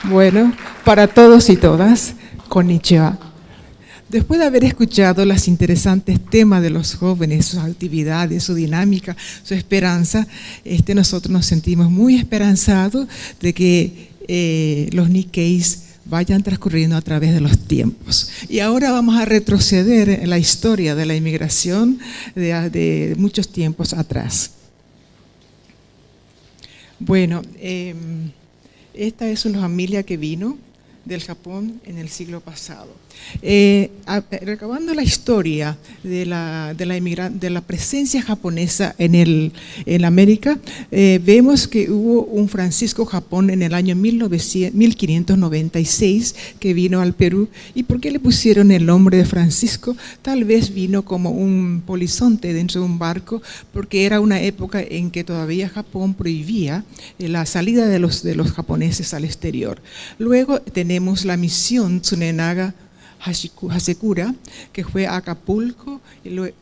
Bueno, para todos y todas, konnichiwa. Después de haber escuchado los interesantes temas de los jóvenes, sus actividades, su dinámica, su esperanza, nosotros nos sentimos muy esperanzados de que los Nikkeis vayan transcurriendo a través de los tiempos. Y ahora vamos a retroceder en la historia de la inmigración de muchos tiempos atrás. Bueno, esta es una familia que vino del Japón en el siglo pasado. Recabando la historia de la presencia japonesa en América, vemos que hubo un Francisco Japón en el año 1596 que vino al Perú. ¿Y por qué le pusieron el nombre de Francisco? Tal vez vino como un polizonte dentro de un barco, porque era una época en que todavía Japón prohibía la salida de los japoneses al exterior. Luego tenemos la misión Tsunenaga Hasekura, que fue a Acapulco,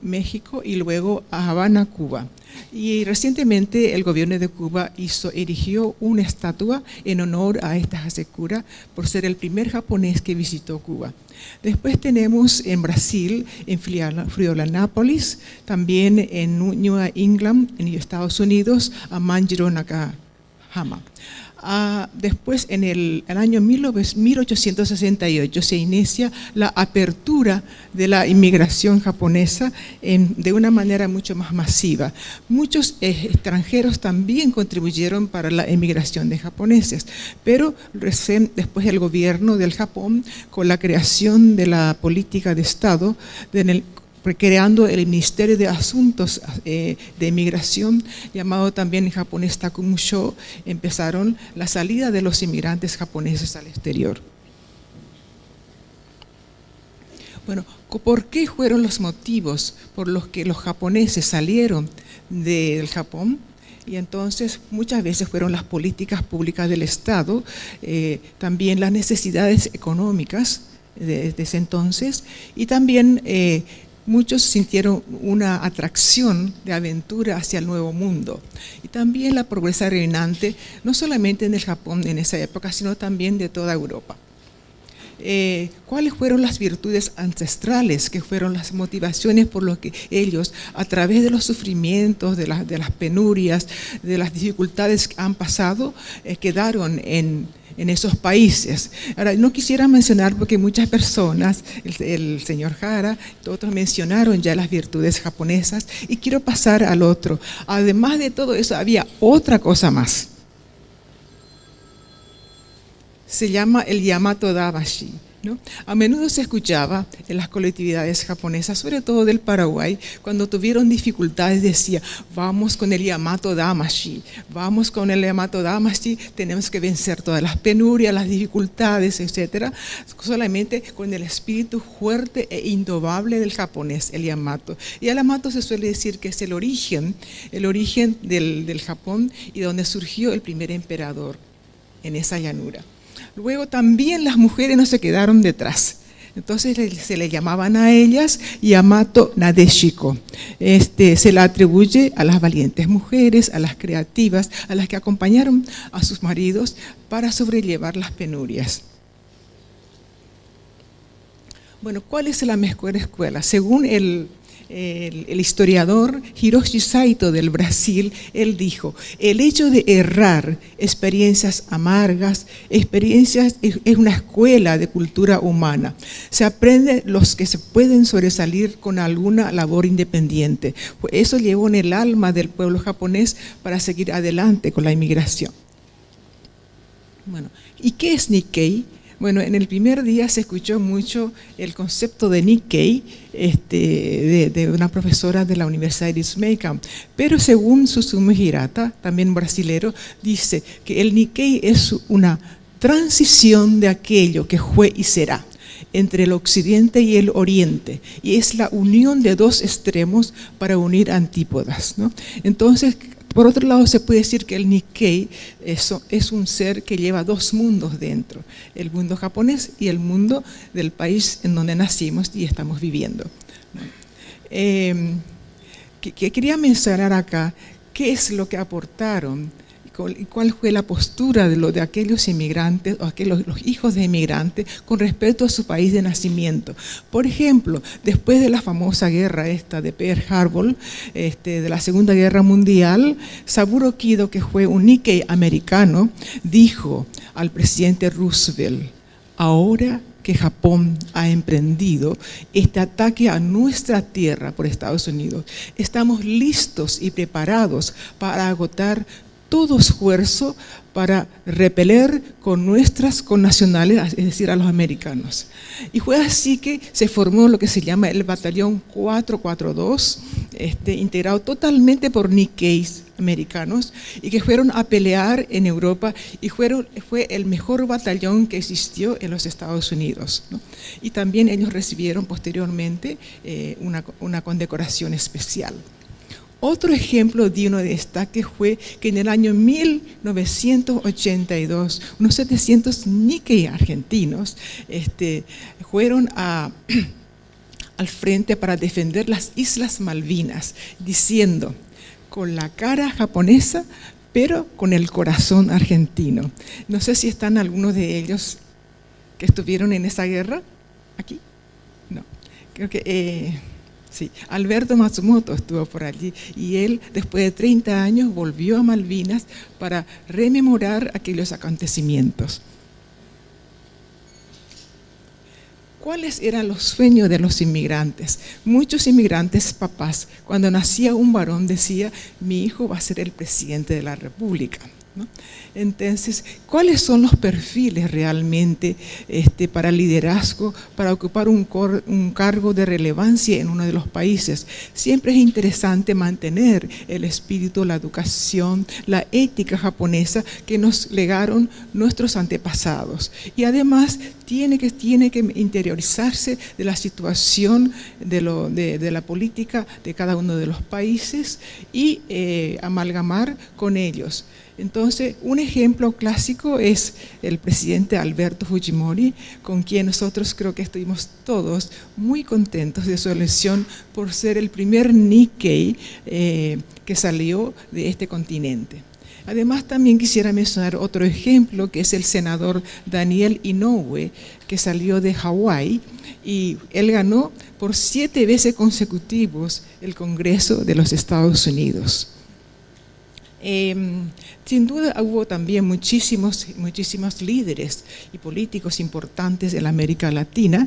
México, y luego a Habana, Cuba. Y recientemente el gobierno de Cuba erigió una estatua en honor a esta Hasekura por ser el primer japonés que visitó Cuba. Después tenemos en Brasil, en Florianópolis, también en New England, en Estados Unidos, a Manjiro Nakahama. Después, en el año 1868, se inicia la apertura de la inmigración japonesa de una manera mucho más masiva. Muchos extranjeros también contribuyeron para la inmigración de japoneses, pero después el gobierno del Japón, con la creación de la política de Estado, creando el Ministerio de Asuntos de Inmigración, llamado también en japonés Takumusho, empezaron la salida de los inmigrantes japoneses al exterior. Bueno, ¿por qué fueron los motivos por los que los japoneses salieron del Japón? Y entonces muchas veces fueron las políticas públicas del Estado, también las necesidades económicas desde ese entonces, y también muchos sintieron una atracción de aventura hacia el nuevo mundo. Y también la pobreza reinante, no solamente en el Japón en esa época, sino también de toda Europa. ¿Cuáles fueron las virtudes ancestrales, que fueron las motivaciones por lo que ellos, a través de los sufrimientos, de las penurias, de las dificultades que han pasado, quedaron en esos países? Ahora, no quisiera mencionar porque muchas personas, el señor Hara, otros mencionaron ya las virtudes japonesas, y quiero pasar al otro. Además de todo eso, había otra cosa más. Se llama el Yamato Damashi, ¿no? A menudo se escuchaba en las colectividades japonesas, sobre todo del Paraguay, cuando tuvieron dificultades, decía: vamos con el Yamato Damashi, vamos con el Yamato Damashi, tenemos que vencer todas las penurias, las dificultades, etcétera, solamente con el espíritu fuerte e indomable del japonés, el Yamato. Y el Yamato se suele decir que es el origen del Japón, y donde surgió el primer emperador en esa llanura. Luego también las mujeres no se quedaron detrás. Entonces se le llamaban a ellas Yamato Nadeshiko. Se la atribuye a las valientes mujeres, a las creativas, a las que acompañaron a sus maridos para sobrellevar las penurias. Bueno, ¿cuál es la mejor escuela? Según el historiador Hiroshi Saito del Brasil, él dijo: el hecho de errar, experiencias amargas, es una escuela de cultura humana. Se aprende los que se pueden sobresalir con alguna labor independiente. Eso llevó en el alma del pueblo japonés para seguir adelante con la inmigración. Bueno, ¿y qué es Nikkei? Bueno, en el primer día se escuchó mucho el concepto de Nikkei de una profesora de la Universidad de Ritsumeikan, pero según Susumu Hirata, también brasilero, dice que el Nikkei es una transición de aquello que fue y será entre el occidente y el oriente, y es la unión de dos extremos para unir antípodas, ¿no? Entonces, por otro lado, se puede decir que el Nikkei es un ser que lleva dos mundos dentro: el mundo japonés y el mundo del país en donde nacimos y estamos viviendo. Que quería mencionar acá qué es lo que aportaron y cuál fue la postura de aquellos inmigrantes o los hijos de inmigrantes con respecto a su país de nacimiento. Por ejemplo, después de la famosa guerra esta de Pearl Harbor, de la Segunda Guerra Mundial, Saburo Kido, que fue un Nikkei americano, dijo al presidente Roosevelt: ahora que Japón ha emprendido este ataque a nuestra tierra por Estados Unidos, estamos listos y preparados para agotar todo esfuerzo para repeler con nuestras connacionales, es decir, a los americanos. Y fue así que se formó lo que se llama el Batallón 442, integrado totalmente por Nikkeis americanos, y que fueron a pelear en Europa, y fue el mejor batallón que existió en los Estados Unidos, ¿no? Y también ellos recibieron posteriormente una condecoración especial. Otro ejemplo digno de destaque fue que en el año 1982, unos 700 Nikkei argentinos fueron al frente para defender las Islas Malvinas, diciendo: con la cara japonesa, pero con el corazón argentino. No sé si están algunos de ellos que estuvieron en esa guerra. ¿Aquí? No. Creo que sí, Alberto Matsumoto estuvo por allí, y él, después de 30 años, volvió a Malvinas para rememorar aquellos acontecimientos. ¿Cuáles eran los sueños de los inmigrantes? Muchos inmigrantes, papás, cuando nacía un varón, decía: mi hijo va a ser el presidente de la República, ¿no? Entonces, ¿cuáles son los perfiles realmente para liderazgo, para ocupar un cargo de relevancia en uno de los países? Siempre es interesante mantener el espíritu, la educación, la ética japonesa que nos legaron nuestros antepasados. Y además tiene que interiorizarse de la situación de la política de cada uno de los países y amalgamar con ellos. Entonces, un ejemplo clásico es el presidente Alberto Fujimori, con quien nosotros creo que estuvimos todos muy contentos de su elección por ser el primer Nikkei que salió de este continente. Además, también quisiera mencionar otro ejemplo, que es el senador Daniel Inouye, que salió de Hawái, y él ganó por 7 veces consecutivos el Congreso de los Estados Unidos. Sin duda hubo también muchísimos líderes y políticos importantes de la América Latina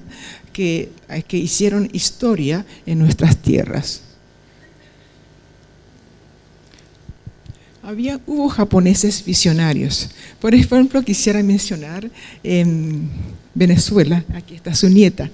que hicieron historia en nuestras tierras. Hubo japoneses visionarios. Por ejemplo, quisiera mencionar en Venezuela, aquí está su nieta.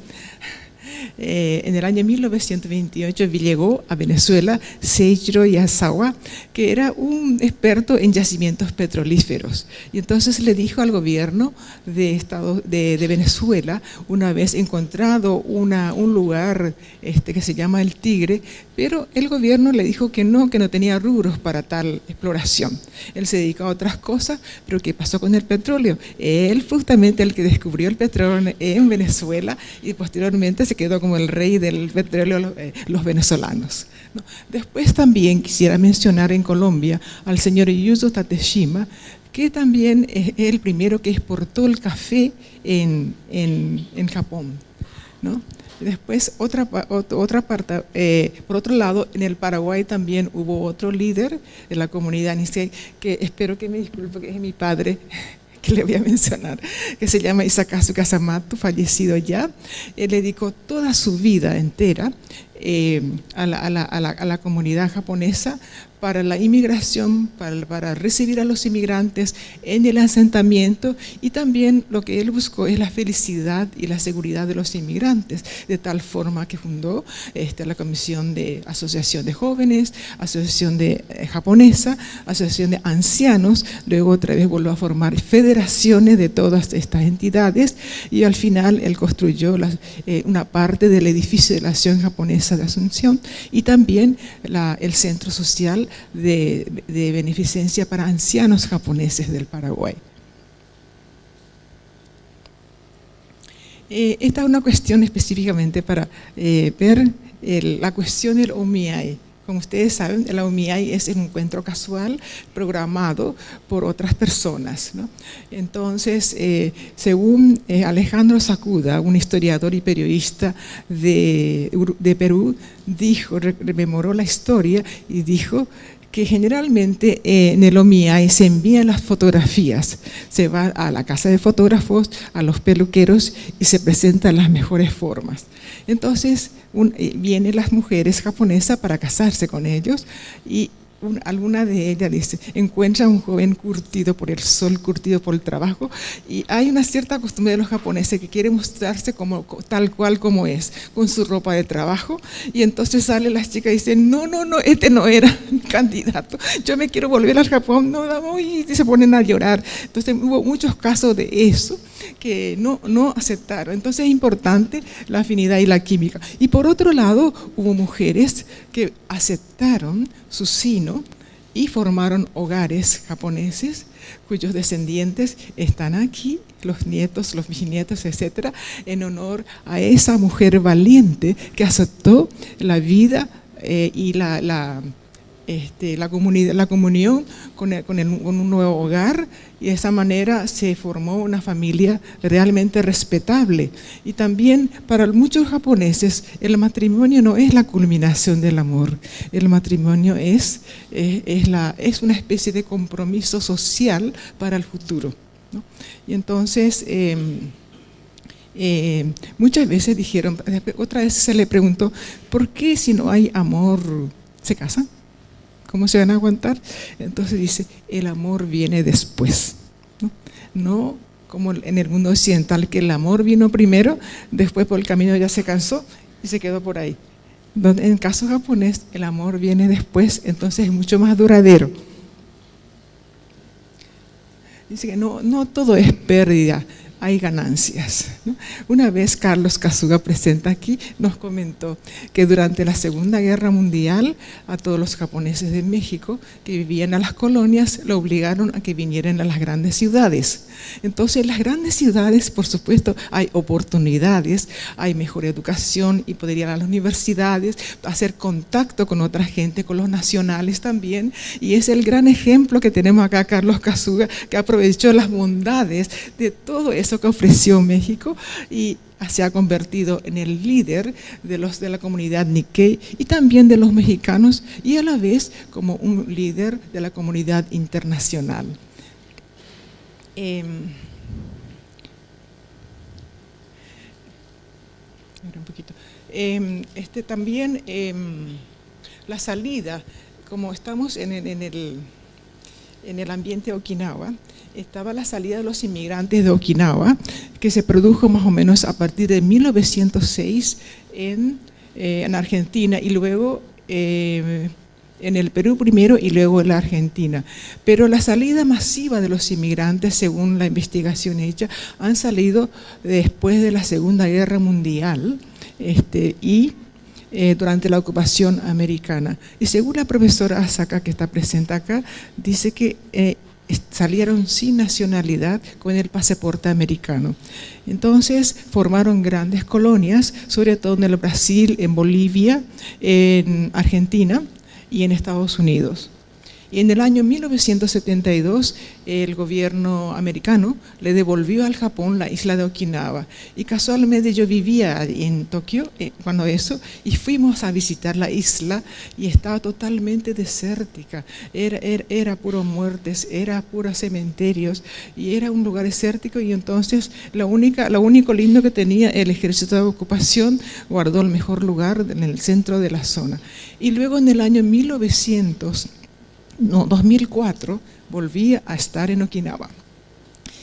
En el año 1928 llegó a Venezuela Seijiro Yasawa, que era un experto en yacimientos petrolíferos. Y entonces le dijo al gobierno de Venezuela, una vez encontrado un lugar que se llama El Tigre, pero el gobierno le dijo que no tenía rubros para tal exploración. Él se dedicaba a otras cosas, pero ¿qué pasó con el petróleo? Él fue justamente el que descubrió el petróleo en Venezuela y posteriormente se quedó como el rey del petróleo los venezolanos, ¿no? Después también quisiera mencionar en Colombia al señor Yuzo Tateshima, que también es el primero que exportó el café en Japón, ¿no? Después, por otro lado, en el Paraguay también hubo otro líder de la comunidad Nisei, que espero que me disculpe porque es mi padre, que le voy a mencionar, que se llama Isakazu Kasamatsu, fallecido ya. Él dedicó toda su vida entera a la comunidad japonesa para la inmigración, para recibir a los inmigrantes en el asentamiento, y también lo que él buscó es la felicidad y la seguridad de los inmigrantes, de tal forma que fundó la Comisión de Asociación de Jóvenes, Asociación Japonesa, Asociación de Ancianos, luego otra vez volvió a formar federaciones de todas estas entidades, y al final él construyó una parte del edificio de la Acción Japonesa de Asunción, y también el Centro Social de beneficencia para ancianos japoneses del Paraguay. Esta es una cuestión específicamente para ver la cuestión del omiai, Como ustedes saben, el Aumiai es un encuentro casual programado por otras personas, ¿no? Entonces, según Alejandro Sacuda, un historiador y periodista de Perú, rememoró la historia y dijo que generalmente en el Aumiai se envían las fotografías, se va a la casa de fotógrafos, a los peluqueros y se presentan las mejores formas. Entonces vienen las mujeres japonesas para casarse con ellos y alguna de ellas dice, encuentra a un joven curtido por el sol, curtido por el trabajo, y hay una cierta costumbre de los japoneses que quieren mostrarse tal cual como es, con su ropa de trabajo, y entonces sale las chicas y dicen, no, este no era mi candidato, yo me quiero volver al Japón, no, y se ponen a llorar. Entonces hubo muchos casos de eso que no aceptaron. Entonces es importante la afinidad y la química. Y por otro lado, hubo mujeres que aceptaron su sino y formaron hogares japoneses cuyos descendientes están aquí, los nietos, los bisnietos, etcétera, en honor a esa mujer valiente que aceptó la vida y la comunión con un nuevo hogar, y de esa manera se formó una familia realmente respetable. Y también para muchos japoneses el matrimonio no es la culminación del amor, el matrimonio es una especie de compromiso social para el futuro, ¿no? Y entonces muchas veces dijeron, otra vez se le preguntó, ¿por qué si no hay amor se casan? ¿Cómo se van a aguantar? Entonces dice, el amor viene después, ¿no? No como en el mundo occidental, que el amor vino primero, después por el camino ya se cansó y se quedó por ahí. En el caso japonés, el amor viene después, entonces es mucho más duradero. Dice que no todo es pérdida, hay ganancias, ¿no? Una vez Carlos Kasuga, presente aquí, nos comentó que durante la Segunda Guerra Mundial a todos los japoneses de México que vivían a las colonias lo obligaron a que vinieran a las grandes ciudades. Entonces en las grandes ciudades, por supuesto, hay oportunidades, hay mejor educación y poder ir a las universidades, hacer contacto con otra gente, con los nacionales también, y es el gran ejemplo que tenemos acá Carlos Kasuga, que aprovechó las bondades de todo eso que ofreció México y se ha convertido en el líder de la comunidad Nikkei y también de los mexicanos, y a la vez como un líder de la comunidad internacional. También la salida, como estamos en el ambiente de Okinawa, estaba la salida de los inmigrantes de Okinawa, que se produjo más o menos a partir de 1906 en Argentina, y luego en el Perú primero y luego en la Argentina. Pero la salida masiva de los inmigrantes, según la investigación hecha, han salido después de la Segunda Guerra Mundial y durante la ocupación americana. Y según la profesora Asaka, que está presente acá, dice que salieron sin nacionalidad con el pasaporte americano. Entonces formaron grandes colonias, sobre todo en el Brasil, en Bolivia, en Argentina y en Estados Unidos. Y en el año 1972 el gobierno americano le devolvió al Japón la isla de Okinawa, y casualmente yo vivía en Tokio cuando eso, y fuimos a visitar la isla y estaba totalmente desértica, era puro muertes, era puros cementerios y era un lugar desértico. Y entonces lo único lindo que tenía el ejército de ocupación guardó el mejor lugar en el centro de la zona. Y luego en el año 2004 volví a estar en Okinawa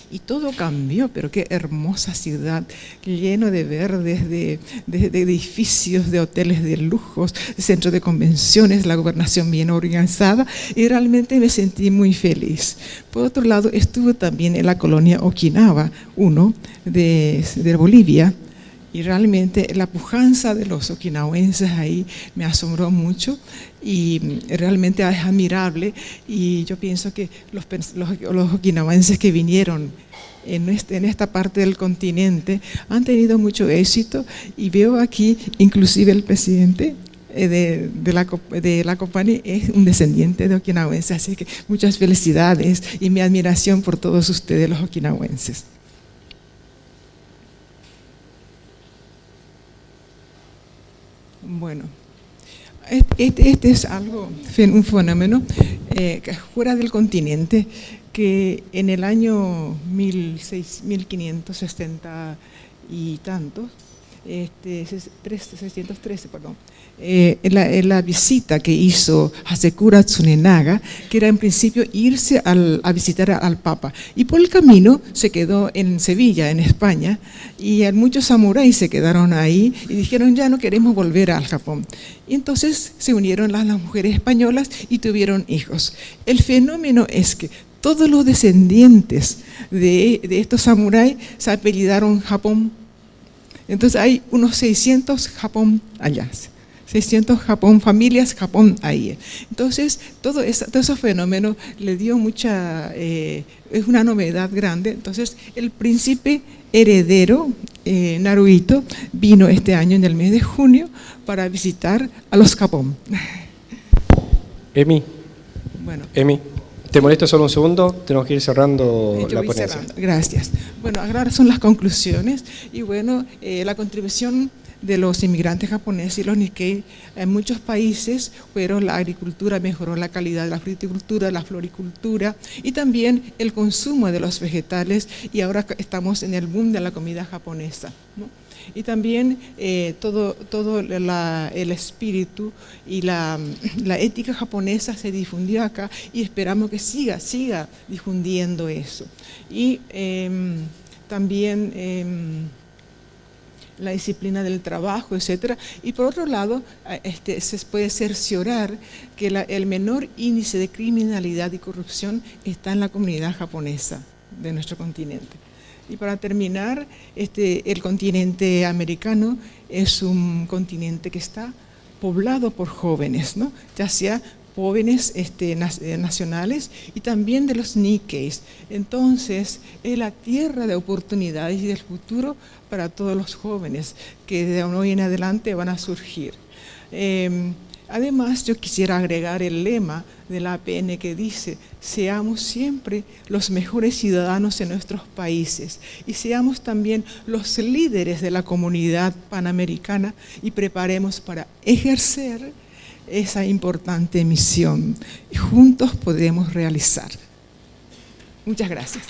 y todo cambió, pero qué hermosa ciudad, lleno de verdes, de edificios, de hoteles de lujos, de centros de convenciones, la gobernación bien organizada, y realmente me sentí muy feliz. Por otro lado, estuve también en la colonia Okinawa 1 de Bolivia, y realmente la pujanza de los okinawenses ahí me asombró mucho, y realmente es admirable. Y yo pienso que los okinawenses que vinieron en esta parte del continente han tenido mucho éxito, y veo aquí inclusive el presidente de la compañía es un descendiente de okinawenses, así que muchas felicidades y mi admiración por todos ustedes los okinawenses. Bueno, este es un fenómeno fuera del continente, que en el año 1560 y tantos, 613, perdón, en la visita que hizo Hasekura Tsunenaga, que era en principio irse a visitar al Papa, y por el camino se quedó en Sevilla, en España, y muchos samuráis se quedaron ahí y dijeron, ya no queremos volver al Japón. Y entonces se unieron las mujeres españolas y tuvieron hijos. El fenómeno es que todos los descendientes de estos samuráis se apellidaron Japón. Entonces hay unos 600 Japón allá, 600 Japón, familias Japón ahí. Entonces todo ese fenómeno le dio mucha, es una novedad grande. Entonces el príncipe heredero, Naruhito, vino este año en el mes de junio para visitar a los Japón. Emi, bueno. Emi, te molesto solo un segundo, tenemos que ir cerrando la ponencia. Cerrando. Gracias. Bueno, ahora son las conclusiones y bueno, la contribución de los inmigrantes japoneses y los Nikkei en muchos países fueron la agricultura, mejoró la calidad de la fruticultura, la floricultura y también el consumo de los vegetales, y ahora estamos en el boom de la comida japonesa, ¿no? Y también todo el espíritu y la ética japonesa se difundió acá, y esperamos que siga difundiendo eso. Y también la disciplina del trabajo, etcétera. Y por otro lado, se puede cerciorar que el menor índice de criminalidad y corrupción está en la comunidad japonesa de nuestro continente. Y para terminar, el continente americano es un continente que está poblado por jóvenes, ¿no? Ya sea jóvenes nacionales y también de los Nikkeis. Entonces, es la tierra de oportunidades y del futuro para todos los jóvenes que de hoy en adelante van a surgir. Además, yo quisiera agregar el lema de la APN que dice: seamos siempre los mejores ciudadanos en nuestros países y seamos también los líderes de la comunidad panamericana y preparemos para ejercer esa importante misión y juntos podremos realizar. Muchas gracias.